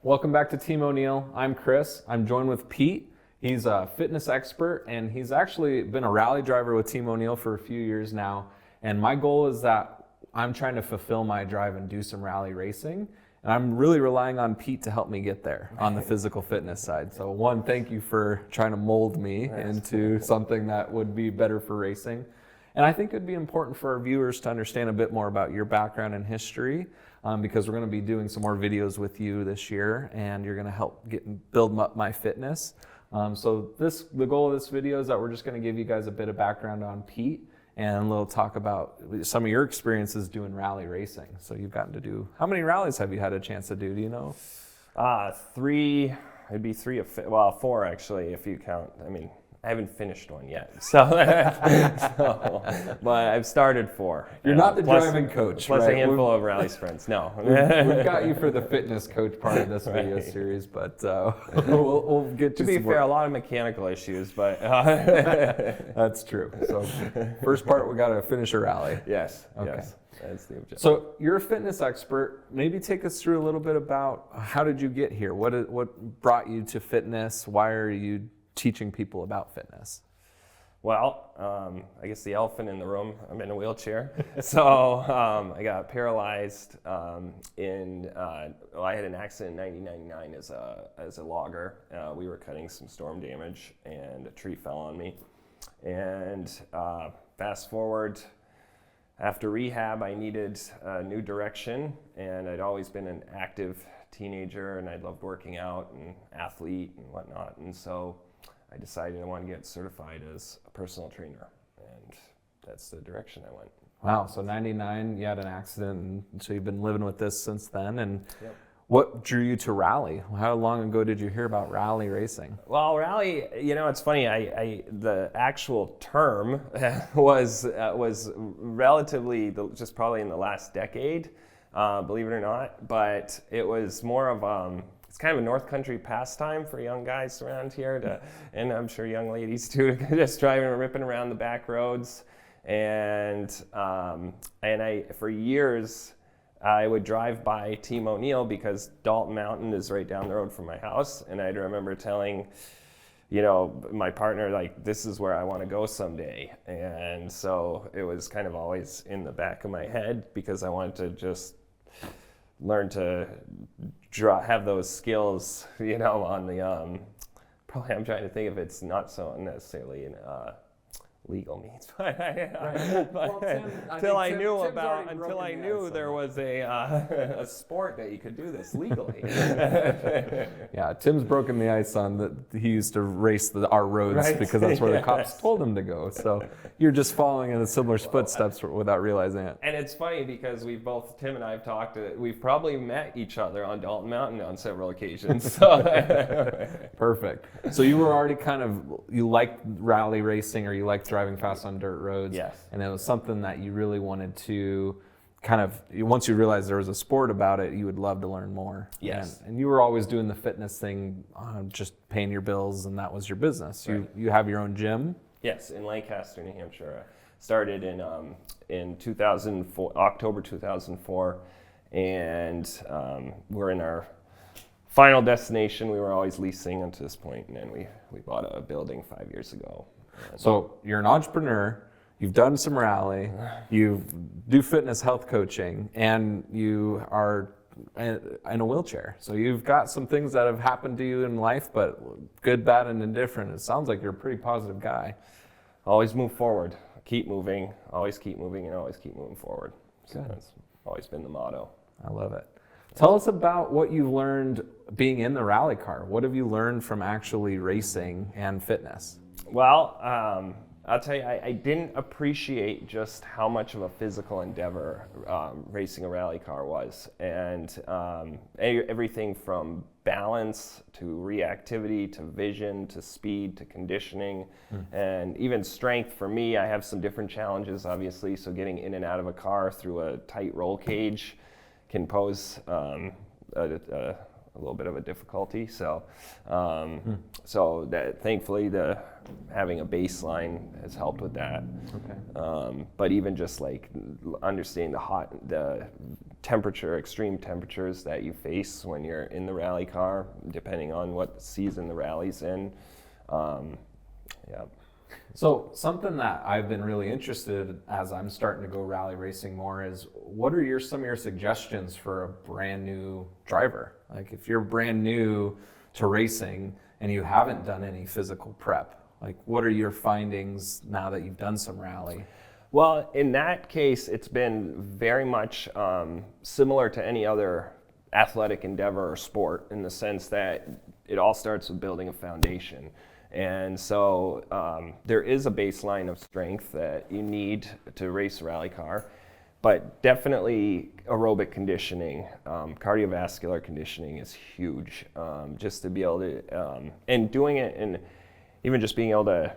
Welcome back to Team O'Neill. I'm Chris. I'm joined with Pete. He's a fitness expert, and he's actually been a rally driver with Team O'Neill for a few years now. And my goal is that I'm trying to fulfill my drive and do some rally racing. And I'm really relying on Pete to help me get there on the physical fitness side. So one, thank you for trying to mold me into something that would be better for racing. And I think it'd be important for our viewers to understand a bit more about your background and history, because we're going to be doing some more videos with you this year, and you're going to help build up my fitness. So the goal of this video is that we're just going to give you guys a bit of background on Pete and a little talk about some of your experiences doing rally racing. So you've gotten to do, how many rallies have you had a chance to do you know? Three, it'd be four actually, if you count. I mean, I haven't finished one yet, so but I've started four. You're not the driving coach, plus right? a handful of rally sprints. No, we've got you for the fitness coach part of this video series, but we'll get to be fair, a lot of mechanical issues, but that's true. So first part, we got to finish a rally. Yes. Okay. Yes. That's the objective. So you're a fitness expert. Maybe take us through a little bit about how did you get here? What brought you to fitness? Why are you teaching people about fitness? Well, I guess the elephant in the room, I'm in a wheelchair. So I got paralyzed I had an accident in 1999 as a logger. We were cutting some storm damage and a tree fell on me. And fast forward, after rehab, I needed a new direction, and I'd always been an active teenager, and I loved working out and athlete and whatnot. And so I decided I wanted to get certified as a personal trainer, and that's the direction I went. Wow, so 99, you had an accident, and so you've been living with this since then. And yep. What drew you to rally? How long ago did you hear about rally racing? Well, rally, it's funny. The actual term was relatively just probably in the last decade, believe it or not. But it was more of it's kind of a North Country pastime for young guys around here, and I'm sure young ladies too, just driving and ripping around the back roads. And for years, I would drive by Team O'Neill because Dalton Mountain is right down the road from my house, and I'd remember telling, my partner, like, this is where I want to go someday. And so it was kind of always in the back of my head because I wanted to just learn to have those skills, on the, probably I'm trying to think if it's not so necessarily in legal means, until I knew there was a sport that you could do this legally. Yeah, Tim's broken the ice on that. He used to race our roads because that's where the cops told him to go. So you're just following in the similar footsteps without realizing it. And it's funny because Tim and I have talked. We've probably met each other on Dalton Mountain on several occasions. So. Perfect. So you were already you liked rally racing, or you liked driving fast on dirt roads. Yes. And it was something that you really wanted to once you realized there was a sport about it, you would love to learn more. Yes. And you were always doing the fitness thing, just paying your bills, and that was your business. Right. You have your own gym? Yes, in Lancaster, New Hampshire. I started in 2004, October 2004, and we're in our final destination. We were always leasing until this point, and then we bought a building 5 years ago. So you're an entrepreneur, you've done some rally, you do fitness health coaching, and you are in a wheelchair. So you've got some things that have happened to you in life, but good, bad, and indifferent. It sounds like you're a pretty positive guy. Always move forward, keep moving, always keep moving, and always keep moving forward. So that's always been the motto. I love it. Tell us about what you learned being in the rally car. What have you learned from actually racing and fitness? Well, I'll tell you, I didn't appreciate just how much of a physical endeavor racing a rally car was. And everything from balance to reactivity to vision to speed to conditioning and even strength. For me, I have some different challenges, obviously. So getting in and out of a car through a tight roll cage can pose a a little bit of a difficulty. So, so that thankfully having a baseline has helped with that. Okay. But even just like understanding the extreme temperatures that you face when you're in the rally car, depending on what season the rally's in. Yeah. So something that I've been really interested as I'm starting to go rally racing more is what are some of your suggestions for a brand new driver? Like if you're brand new to racing and you haven't done any physical prep, like what are your findings now that you've done some rally? Well, in that case, it's been very much similar to any other athletic endeavor or sport in the sense that it all starts with building a foundation. And so there is a baseline of strength that you need to race a rally car, but definitely aerobic conditioning, cardiovascular conditioning is huge. Just to be able to, and doing it and even just being able to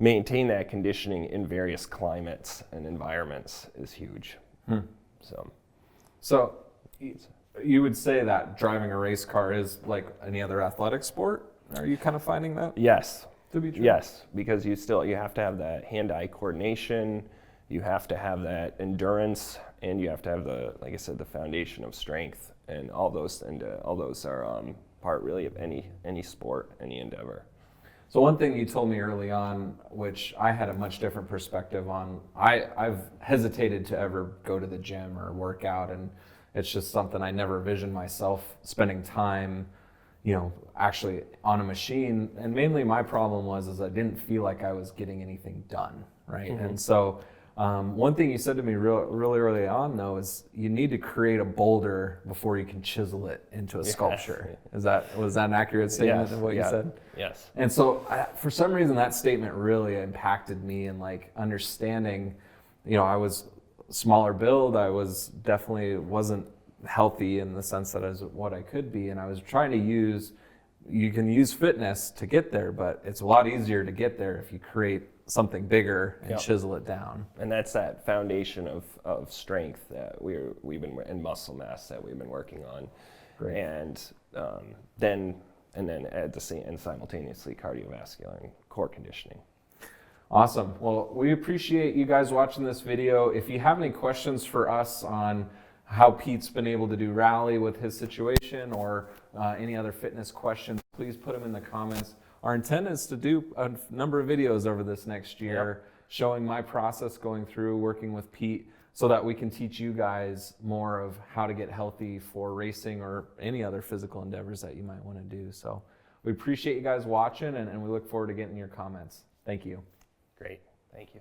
maintain that conditioning in various climates and environments is huge. So you would say that driving a race car is like any other athletic sport? Are you kind of finding that? Yes. To be true? Yes, because you have to have that hand-eye coordination, you have to have that endurance, and you have to have like I said, the foundation of strength, and all those are part really of any sport, any endeavor. So one thing you told me early on, which I had a much different perspective on, I've hesitated to ever go to the gym or work out, and it's just something I never envisioned myself spending time, actually on a machine. And mainly my problem was I didn't feel like I was getting anything done, right? Mm-hmm. And so one thing you said to me really early on though is you need to create a boulder before you can chisel it into a sculpture. Was that an accurate statement of what you said? Yes. And so for some reason that statement really impacted me in like understanding, I was smaller build, wasn't healthy in the sense that as what I could be, and I was trying to you can use fitness to get there, but it's a lot easier to get there if you create something bigger and chisel it down. And that's that foundation of strength that we've been and muscle mass that we've been working on. Great. And then at the same and simultaneously cardiovascular and core conditioning. Awesome. Well, we appreciate you guys watching this video. If you have any questions for us on how Pete's been able to do rally with his situation or any other fitness questions, please put them in the comments. Our intent is to do a number of videos over this next year showing my process going through working with Pete so that we can teach you guys more of how to get healthy for racing or any other physical endeavors that you might want to do. So we appreciate you guys watching and we look forward to getting your comments. Thank you. Great. Thank you.